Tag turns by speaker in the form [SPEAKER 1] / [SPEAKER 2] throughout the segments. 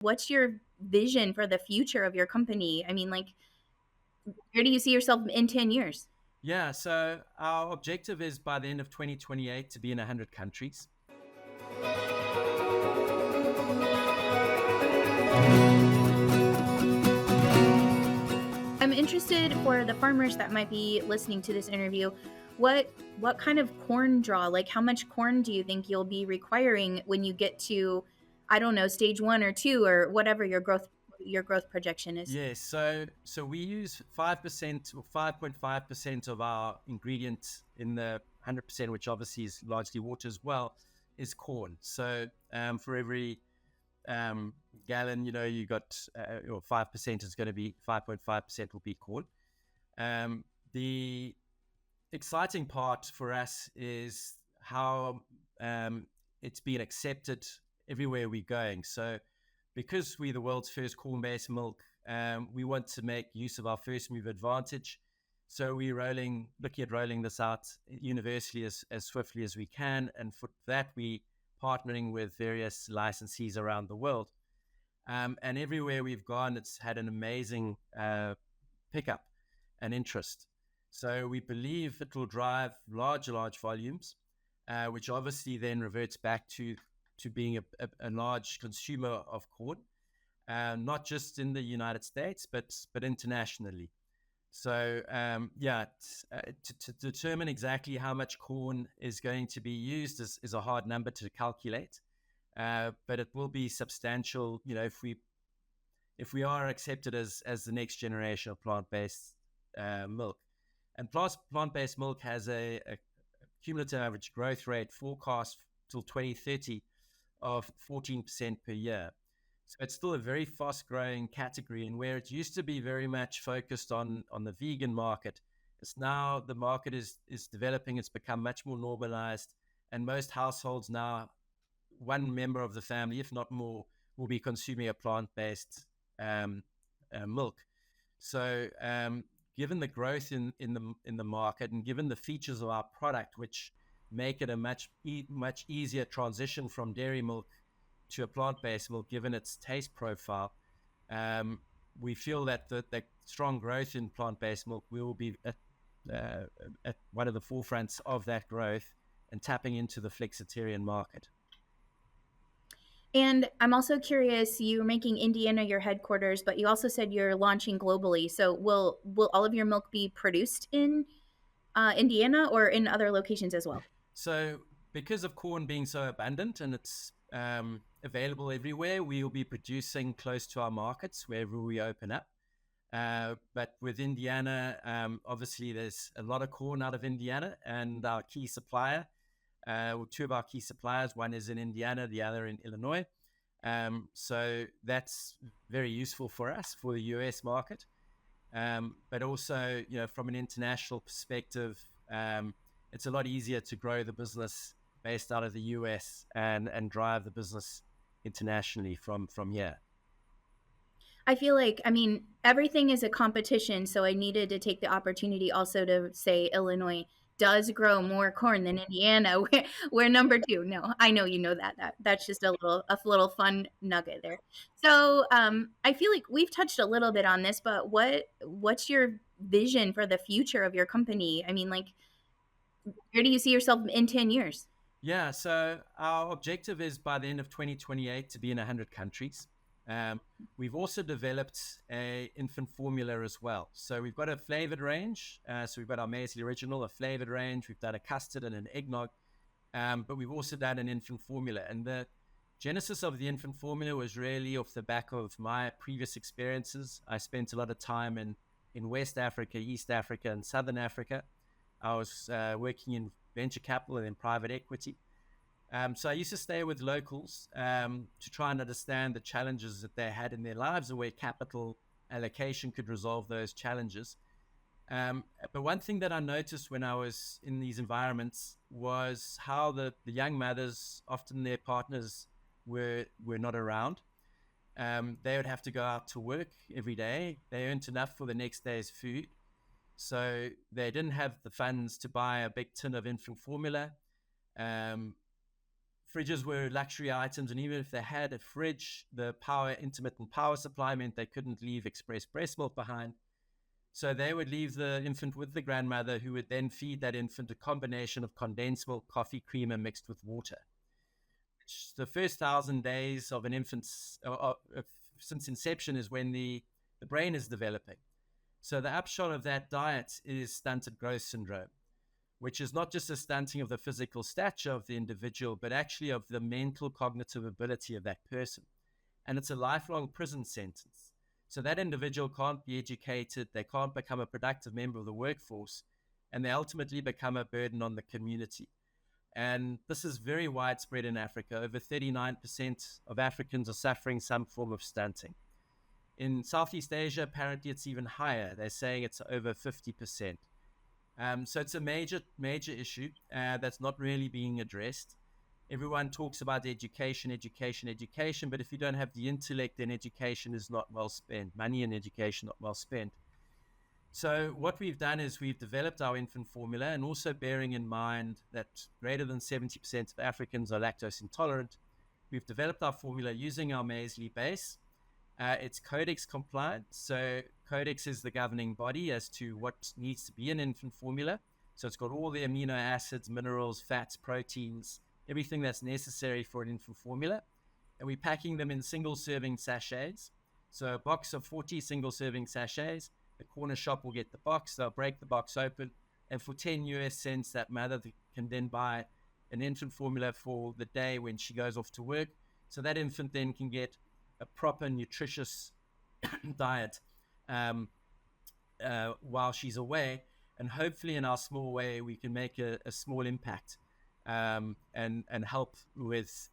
[SPEAKER 1] what's your vision for the future of your company? I mean, like, where do you see yourself in 10 years?
[SPEAKER 2] Yeah, so our objective is by the end of 2028 to be in 100 countries.
[SPEAKER 1] I'm interested for the farmers that might be listening to this interview. What kind of corn draw? Like, how much corn do you think you'll be requiring when you get to, I don't know, stage 1 or 2 or whatever your growth projection is?
[SPEAKER 2] Yes, so we use 5% or 5.5% of our ingredient in the 100%, which obviously is largely water as well, is corn. So for every um, gallon, you got or 5% is going to be 5.5% will be corn. The exciting part for us is how it's been accepted everywhere we're going. So, because we're the world's first corn-based milk, we want to make use of our first move advantage. So we're looking at rolling this out universally as swiftly as we can, and for that we partnering with various licensees around the world. And everywhere we've gone, it's had an amazing pickup and interest. So we believe it will drive large volumes, which obviously then reverts back to being a large consumer of corn, not just in the United States, but internationally. So to determine exactly how much corn is going to be used is a hard number to calculate, but it will be substantial. If we are accepted as the next generation of plant-based milk. And plant-based milk has a cumulative average growth rate forecast till 2030 of 14% per year. So it's still a very fast-growing category, and where it used to be very much focused on the vegan market, it's now the market is developing. It's become much more normalized, and most households now, one member of the family, if not more, will be consuming a plant-based milk. So given the growth in the market, and given the features of our product, which make it a much easier transition from dairy milk to a plant-based milk, given its taste profile, we feel that the strong growth in plant-based milk, we will be at one of the forefronts of that growth and tapping into the flexitarian market.
[SPEAKER 1] And I'm also curious, you're making Indiana your headquarters, but you also said you're launching globally. So will all of your milk be produced in Indiana or in other locations as well?
[SPEAKER 2] So because of corn being so abundant and it's available everywhere, we will be producing close to our markets wherever we open up. But with Indiana, obviously there's a lot of corn out of Indiana, and our key supplier, two of our key suppliers, one is in Indiana, the other in Illinois. So that's very useful for us for the US market. But also, from an international perspective, it's a lot easier to grow the business based out of the US and drive the business internationally from here.
[SPEAKER 1] I feel like, I mean, everything is a competition. So I needed to take the opportunity also to say Illinois does grow more corn than Indiana. We're number two. No, I know you know that. That's just a little fun nugget there. So I feel like we've touched a little bit on this, but what's your vision for the future of your company? I mean, like, where do you see yourself in 10 years?
[SPEAKER 2] Yeah, so our objective is by the end of 2028 to be in 100 countries. We've also developed a infant formula as well. So we've got a flavored range. So we've got our Maizly Original, a flavored range. We've done a custard and an eggnog, but we've also done an infant formula. And the genesis of the infant formula was really off the back of my previous experiences. I spent a lot of time in West Africa, East Africa, and Southern Africa. I was working in venture capital and in private equity. So I used to stay with locals to try and understand the challenges that they had in their lives and where capital allocation could resolve those challenges. But one thing that I noticed when I was in these environments was how the young mothers, often their partners were not around. They would have to go out to work every day. They earned enough for the next day's food. So they didn't have the funds to buy a big tin of infant formula. fridges were luxury items, and even if they had a fridge, the intermittent power supply meant they couldn't leave express breast milk behind. So they would leave the infant with the grandmother, who would then feed that infant a combination of condensed milk, coffee creamer mixed with water. The first 1,000 days of an infant's since inception is when the brain is developing. So the upshot of that diet is stunted growth syndrome, which is not just a stunting of the physical stature of the individual, but actually of the mental cognitive ability of that person. And it's a lifelong prison sentence. So that individual can't be educated, they can't become a productive member of the workforce, and they ultimately become a burden on the community. And this is very widespread in Africa. Over 39% of Africans are suffering some form of stunting. In Southeast Asia, apparently it's even higher. They're saying it's over 50%. So it's a major issue that's not really being addressed. Everyone talks about education, but if you don't have the intellect, then education is not well spent. Money in education not well spent. So what we've done is we've developed our infant formula, and also bearing in mind that greater than 70% of Africans are lactose intolerant, we've developed our formula using our Maizly base. It's Codex compliant. So Codex is the governing body as to what needs to be in infant formula. So it's got all the amino acids, minerals, fats, proteins, everything that's necessary for an infant formula. And we're packing them in single serving sachets. So a box of 40 single serving sachets. The corner shop will get the box, they'll break the box open, and for 10 US cents, that mother can then buy an infant formula for the day when she goes off to work. So that infant then can get a proper nutritious diet while she's away. And hopefully in our small way, we can make a small impact and help with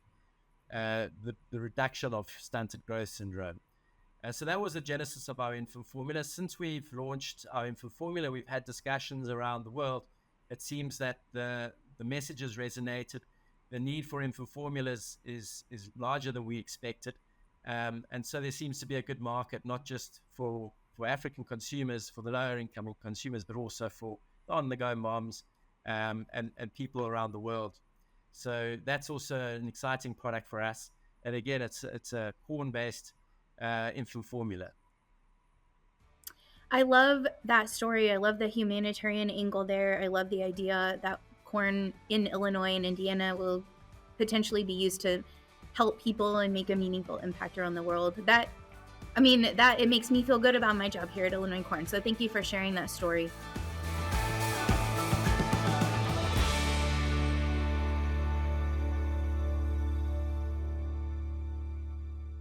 [SPEAKER 2] the reduction of stunted growth syndrome. So that was the genesis of our infant formula. Since we've launched our infant formula, we've had discussions around the world. It seems that the message has resonated. The need for infant formulas is larger than we expected. And so there seems to be a good market, not just for African consumers, for the lower income consumers, but also for on-the-go moms and people around the world. So that's also an exciting product for us. And again, it's a corn-based infant formula.
[SPEAKER 1] I love that story. I love the humanitarian angle there. I love the idea that corn in Illinois and Indiana will potentially be used to help people and make a meaningful impact around the world. That it makes me feel good about my job here at Illinois Corn. So thank you for sharing that story.